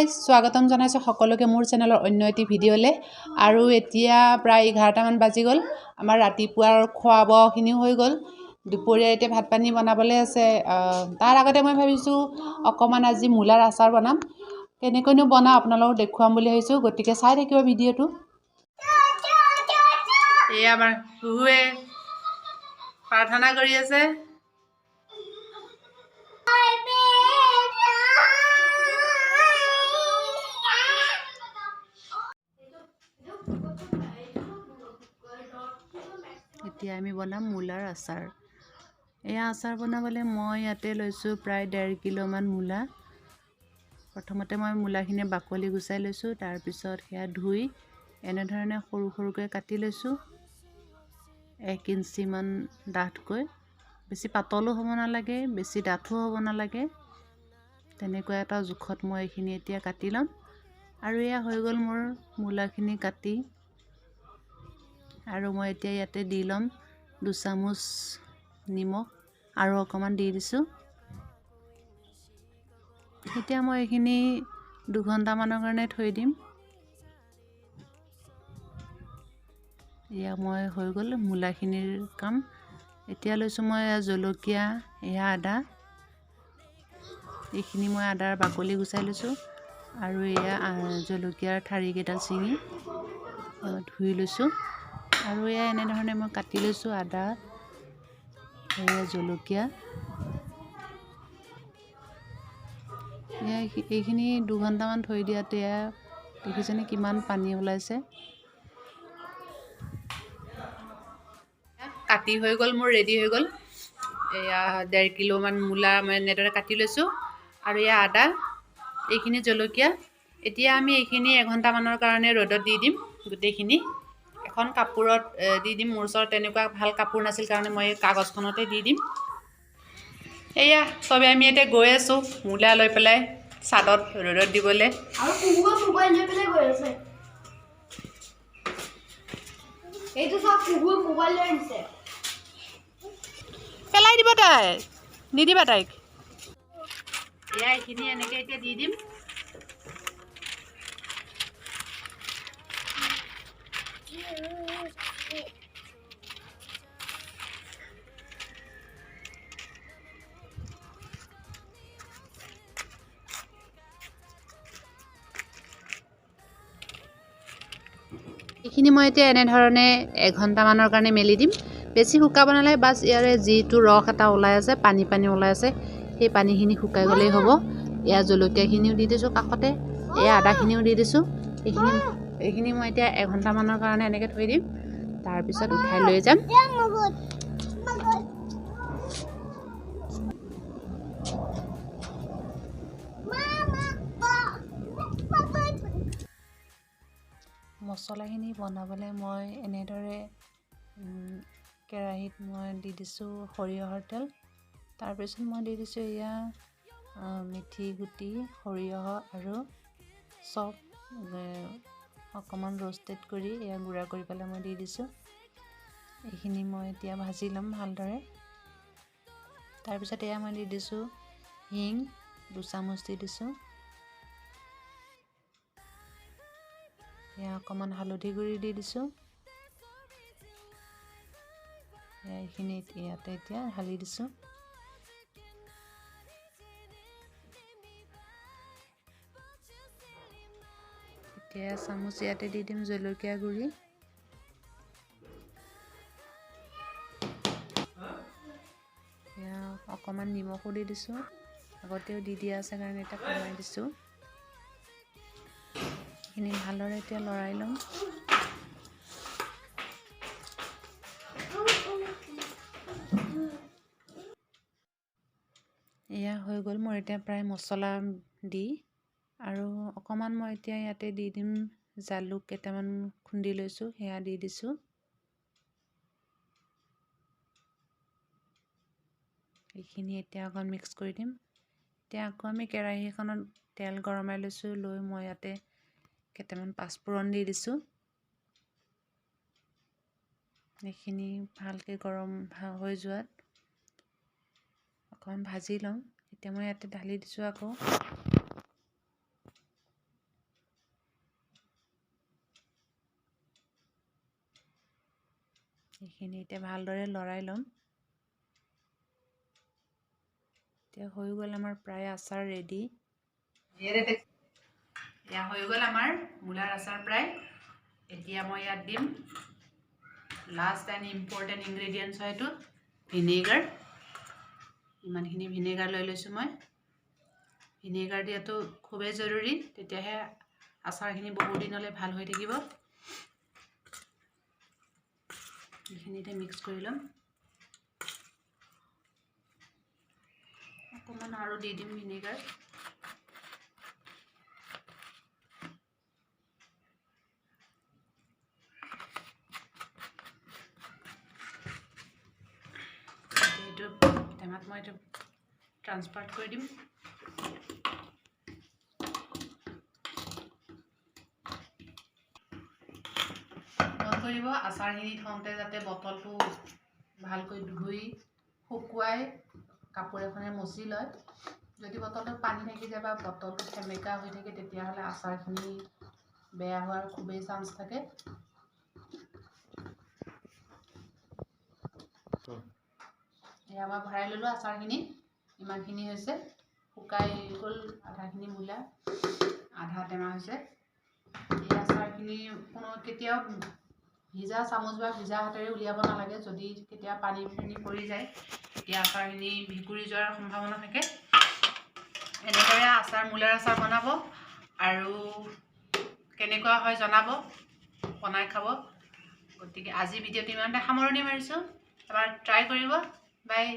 Guys স্বাগতম জনাইছো সকলোকে মোৰ চেনেলৰ অন্য এটি ভিডিঅ'লে আৰু এতিয়া প্ৰায় 11টা মান বাজি গ'ল আমাৰ ৰাতিপুৱাৰ খোৱা বোৱাখিনি হৈ গ'ল দুপৰীয়া এতিয়া ভাত পানী বনাবলৈ আছে তাৰ আগতে মই ভাবিছো অকমান আজি মূলাৰ আচাৰ বনাম কেনেকৈনো বনাও আপোনালোকক দেখুৱাম বুলি ভাবিছো গতিকে চাই থাকিব ভিডিঅ'টো এই আমাৰ হুৱে প্ৰাৰ্থনা কৰি আছে এতিয়া আমি বনাম মূলাৰ আচাৰ এয়া আচাৰ বনাবলৈ মই ইয়াতে লৈছোঁ প্ৰায় 1.5 কিলো মান মূলা প্ৰথমতে মই মূলাখিনি বাকলি গুচাই লৈছোঁ তাৰপিছত সেয়া ধুই এনেধৰণে সৰু সৰুকৈ কাটি লৈছোঁ 1 ইঞ্চি মান ডাঠকৈ বেছি পাতলো হ'ব নালাগে বেছি ডাঠো হ'ব নালাগে তেনেকুৱা এটা জোখত মই এইখিনি এতিয়া কাটি ল'ম আৰু এয়া হৈ গ'ল মোৰ মূলাখিনি কাটি আৰু মই এতিয়া ইয়াতে দি ল'ম 2 চামুচ নিমখ আৰু অকমান দি দিছোঁ এতিয়া মই এইখিনি 2 ঘণ্টা মানৰ কাৰণে থৈ দিম এয়া মই হৈ গ'ল মূলাখিনিৰ কাম এতিয়া লৈছোঁ মই জলকীয়া এয়া আদা এইখিনি মই আদাৰ বাকলি গুচাই লৈছোঁ আৰু এয়া জলকীয়াৰ ঠাৰি কেইডাল ছিঙি ধুই লৈছোঁ আৰু এয়া এনেধৰণে মই কাটি লৈছোঁ আদা এয়া জলকীয়া এইখিনি 2 ঘণ্টামান থৈ দিয়াতে দেখিছেনে কিমান পানী ওলাইছে কাটি হৈ গ'ল মোৰ ৰেডি হৈ গ'ল এয়া 1.5 কিলো মান মূলা মই এনেদৰে কাটি লৈছোঁ আৰু এয়া আদা এইখিনি জলকীয়া এতিয়া আমি এইখিনি 1 ঘণ্টামানৰ কাৰণে ৰ'দত দি দিম গোটেইখিনি এখন কাপোৰত দি দিম মোৰ ওচৰত তেনেকুৱা ভাল কাপোৰ নাছিল কাৰণে মই কাগজখনতে দি দিম এয়া সবে আমি এতিয়া গৈ আছোঁ মূলা লৈ পেলাই ছাদত ৰ'দত দিবলৈ আৰু কুকুৰ মোবাইল লৈ পেলাই গৈ আছে এইটো সব কুকুৰ মোবাইল লৈ আনিছে পেলাই দিব তাই নিদিবা তাইক এয়া এইখিনি এনেকৈ এতিয়া দি দিম এইখিনি মই এতিয়া এনেধৰণে 1 ঘণ্টামানৰ কাৰণে মেলি দিম বেছি শুকাব নালাগে বাছ ইয়াৰে যিটো ৰস এটা ওলাই আছে পানী ওলাই আছে সেই পানীখিনি শুকাই গ'লেই হ'ব এয়া জলকীয়াখিনিও দি দিছোঁ কাষতে এয়া আদাখিনিও দি দিছোঁ এইখিনি মই এতিয়া 1 ঘণ্টামানৰ কাৰণে এনেকৈ থৈ দিম তাৰপিছত উঠাই লৈ যাম মছলাখিনি বনাবলৈ মই এনেদৰে কেৰাহীত মই দি দিছোঁ সৰিয়হৰ তেল তাৰপিছত মই দি দিছোঁ এয়া মেথি গুটি সৰিয়হ আৰু চব অকণমান ৰ'ষ্টেড কৰি এয়া গুড়া কৰি পেলাই মই দি দিছোঁ এইখিনি মই এতিয়া ভাজি ল'ম ভালদৰে তাৰপিছত এয়া মই দি দিছোঁ হিং 2 চামুচ দি দিছোঁ এয়া অকণমান হালধি গুড়ি দি দিছোঁ এইখিনি ইয়াতে এতিয়া ঢালি দিছোঁ এতিয়া চামুচ ইয়াতে দি দিম জলকীয়া গুড়ি এয়া অকণমান নিমখো দি দিছোঁ আগতেও দি দিয়া আছে কাৰণে এতিয়া কমাই দিছোঁ এইখিনি ভালদৰে এতিয়া লৰাই ল'ম এয়া হৈ গ'ল মোৰ এতিয়া প্ৰায় মছলা দি আৰু অকণমান মই এতিয়া ইয়াতে দি দিম জালুক কেইটামান খুন্দি লৈছোঁ সেয়া দি দিছোঁ এইখিনি এতিয়া অকণ মিক্স কৰি দিম এতিয়া আকৌ আমি কেৰাহী এখনত তেল গৰমাই লৈছোঁ লৈ মই ইয়াতে কেইটামান পাঁচফোৰণ দি দিছোঁ এইখিনি ভালকৈ গৰম হৈ যোৱাত অকণমান ভাজি লওঁ এতিয়া মই ইয়াতে ঢালি দিছোঁ আকৌ এইখিনি এতিয়া ভালদৰে লৰাই ল'ম। এতিয়া হৈ গ'ল আমাৰ প্ৰায় আচাৰ ৰেডি। এয়া হৈ গ'ল আমাৰ মূলাৰ আচাৰ প্ৰায়। এতিয়া মই ইয়াত দিম লাষ্ট এণ্ড ইম্পৰ্টেণ্ট ইনগ্ৰেডিয়েণ্টছ হয় এইটো ভিনেগাৰ। ইমানখিনি ভিনেগাৰ লৈ লৈছোঁ মই। ভিনেগাৰ দিয়াটো খুবেই জৰুৰী, তেতিয়াহে আচাৰখিনি বহু দিনলৈ ভাল হৈ থাকিব। এইখিনিতে মিক্স কৰি ল'ম। অকণমান আৰু দি দিম ভিনেগাৰ। এইটো টেমাত মই এইটো ট্ৰান্সফাৰ কৰি দিম। মন কৰিব আচাৰখিনি থওঁতে যাতে বটলটো ভালকৈ ধুই শুকুৱাই কাপোৰ এখনে মচি লয়। যদি বটলটোত পানী থাকি যায় বা বটলটো সেমেকা হৈ থাকে, তেতিয়াহ'লে আচাৰখিনি বেয়া হোৱাৰ খুবেই চান্স থাকে। এয়া মই ভৰাই ল'লোঁ আচাৰখিনি। ইমানখিনি হৈছে, শুকাই গ'ল আধাখিনি মূলা, আধা টেমা হৈছে। এই আচাৰখিনি কেতিয়াও ভিজা চামুচ বা ভিজা হাতেৰে উলিয়াব নালাগে। যদি কেতিয়াবা পানী পৰি যায়, তেতিয়া আচাৰখিনি ভেঁকুৰি যোৱাৰ সম্ভাৱনা থাকে। এনেদৰে মূলাৰ আচাৰ বনাব আৰু কেনেকুৱা হয় জনাব, বনাই খাব। গতিকে আজি ভিডিঅ'টো ইমানতে সামৰণি মাৰিছোঁ। এবাৰ ট্ৰাই কৰিব। বাই।